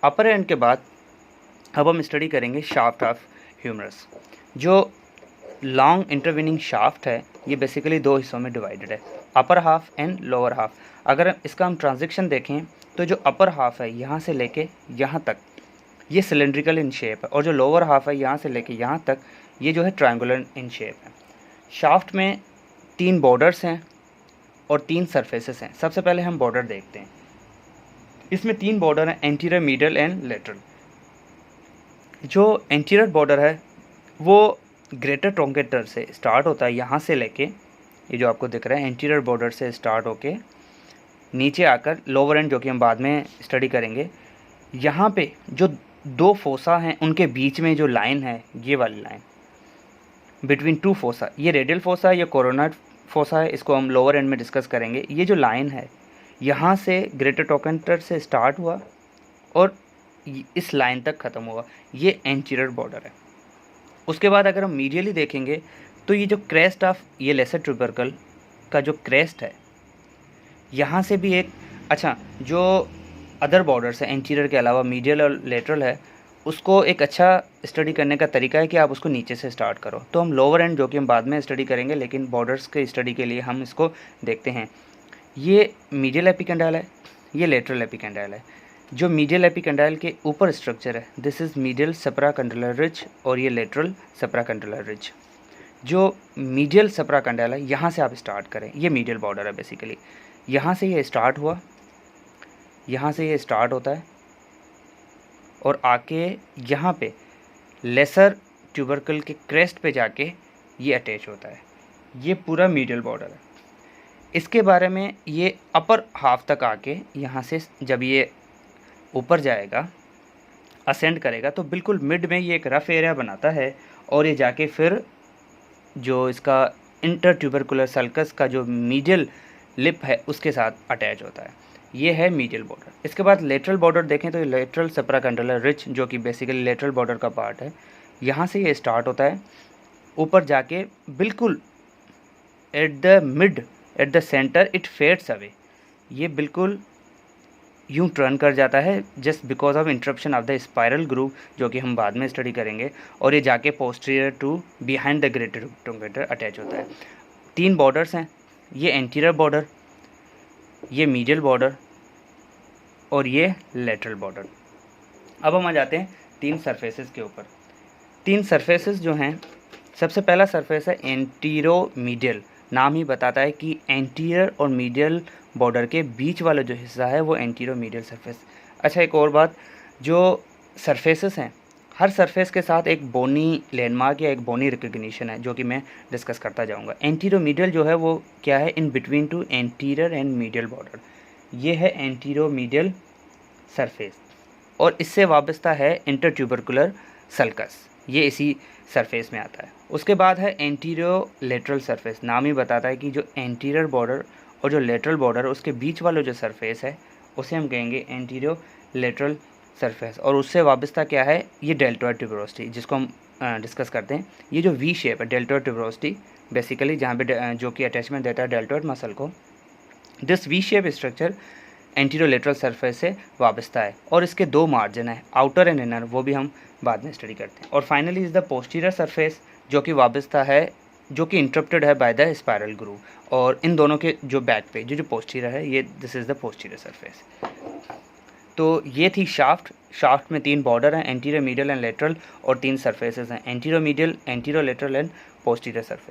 अपर and के बाद अब हम स्टडी करेंगे शाफ्ट ऑफ ह्यूमरस। जो लॉन्ग इंटरवीनिंग शाफ्ट है ये बेसिकली दो हिस्सों में डिवाइडेड है, upper half and lower half. अगर इसका हम ट्रांजेक्शन देखें तो जो अपर हाफ है यहाँ से लेके यहाँ तक ये सिलेंड्रिकल इन शेप है, और जो लोअर हाफ है यहाँ से लेके यहाँ तक ये जो है ट्रायंगुलर इन शेप है। शाफ्ट में 3 बॉर्डर्स हैं और 3 सरफेसेस हैं। सबसे पहले हम बॉर्डर देखते हैं। इसमें 3 बॉर्डर हैं, एंटीरियर, मीडियल एंड लेटरल। जो एंटीरियर बॉर्डर है वो ग्रेटर ट्रंकेटर से स्टार्ट होता है, यहाँ से लेके ये जो आपको दिख रहा है एंटीरियर बॉर्डर से स्टार्ट होके नीचे आकर लोअर एंड, जो कि हम बाद में स्टडी करेंगे। यहाँ पे जो 2 फोसा हैं उनके बीच में जो लाइन है ये वाली लाइन बिटवीन 2 फोसा, ये रेडियल फोसा या कोरोनर फोसा है, इसको हम लोअर एंड में डिस्कस करेंगे। ये जो लाइन है यहाँ से ग्रेटर ट्रंकेटर से स्टार्ट हुआ और इस लाइन तक ख़त्म हुआ, ये एंटीरियर बॉर्डर है। उसके बाद अगर हम मीडियली देखेंगे तो ये जो क्रेस्ट ऑफ ये लेसर ट्यूबरकल का जो क्रेस्ट है यहाँ से भी एक जो अदर बॉर्डर्स है एंटीरियर के अलावा मीडियल और लेटरल है, उसको एक अच्छा स्टडी करने का तरीका है कि आप उसको नीचे से स्टार्ट करो। तो हम लोअर एंड, जो कि हम बाद में स्टडी करेंगे, लेकिन बॉर्डर्स के स्टडी के लिए हम इसको देखते हैं। ये मीडियल एपिकैंडाइल है, ये लेटरल एपिकैंडाइल है। जो मीडियल एपिकैंडाइल के ऊपर स्ट्रक्चर है दिस इज़ मीडियल सप्राकंडलर रिज और ये लेटरल सप्राकंडलर रिज। जो मीडियल सप्राकंडल है यहाँ से आप स्टार्ट करें, ये मीडियल बॉर्डर है बेसिकली। यहाँ से ये स्टार्ट हुआ, यहाँ से ये स्टार्ट होता है और आके यहाँ पे लेसर ट्यूबरकल के क्रेस्ट पे जाके ये अटैच होता है। ये पूरा मीडियल बॉर्डर है। इसके बारे में ये अपर हाफ तक आके यहाँ से जब ये ऊपर जाएगा, असेंड करेगा, तो बिल्कुल मिड में ये एक रफ़ एरिया बनाता है और ये जाके फिर जो इसका इंटर ट्यूबरकुलर सल्कस का जो मीडियल लिप है उसके साथ अटैच होता है। ये है मीडियल बॉर्डर। इसके बाद लेटरल बॉर्डर देखें तो लेटरल सप्राकंडलर रिज, जो कि बेसिकली लेटरल बॉर्डर का पार्ट है, यहाँ से ये स्टार्ट होता है, ऊपर जाके बिल्कुल at the mid, at the centre it fades away. ये बिल्कुल यूँ टर्न कर जाता है just because of interruption of the spiral groove, जो कि हम बाद में स्टडी करेंगे, और ये जाके posterior to behind the greater trochanter attach होता है। 3 बॉर्डर्स हैं, ये एंटीरियर बॉर्डर, ये मीडियल बॉर्डर और ये लेटरल बॉर्डर। अब हम आ जाते हैं 3 सरफेसेस के ऊपर। 3 सरफेसेस जो हैं, सबसे पहला सरफेस है एंटीरो मीडियल। नाम ही बताता है कि एंटीरियर और मीडियल बॉर्डर के बीच वाला जो हिस्सा है वो एंटीरो मीडियल सरफेस। अच्छा, एक और बात, जो सरफेसेस हैं हर सरफेस के साथ एक बोनी लैंडमार्क या एक बोनी रिकग्निशन है, जो कि मैं डिस्कस करता जाऊंगा। एंटीरो मीडियल जो है वो क्या है, in between two anterior and medial border. ये है एंटीरो मीडियल सरफेस और इससे वाबस्ता है इंटर ट्यूबरकुलर सल्कस, ये इसी सरफेस में आता है। उसके बाद है एंटीरियो लेटरल सरफेस। नाम ही बताता है कि जो एंटीरियर बॉर्डर और जो लेटरल बॉर्डर है उसके बीच वाला जो सरफेस है उसे हम कहेंगे एंटीरियो लेटरल सरफेस, और उससे वाबस्ता क्या है, ये डेल्टॉइड ट्यूबरोसिटी, जिसको हम डिस्कस करते हैं। ये जो वी शेप है डेल्टॉइड ट्यूबरोसिटी बेसिकली, जहाँ पे जो कि अटैचमेंट देता है डेल्टॉइड मसल को, this V shape structure antero lateral surface से वाबस्ता है। और इसके 2 मार्जिन है, आउटर एंड इनर, वो भी हम बाद में स्टडी करते हैं। और finally is the posterior surface, जो कि वाबस्ता है, जो कि इंटरप्टेड है बाय द स्पायरल ग्रूव। और इन दोनों के जो बैक पे जो पोस्टीरियर है, ये this is the posterior surface. तो ये थी शाफ्ट। शाफ्ट में 3 बॉर्डर हैं, एंटीरियर, मीडियल एंड लेटरल, और 3 सरफेसेस हैं, anterior medial, anterior lateral and posterior surface.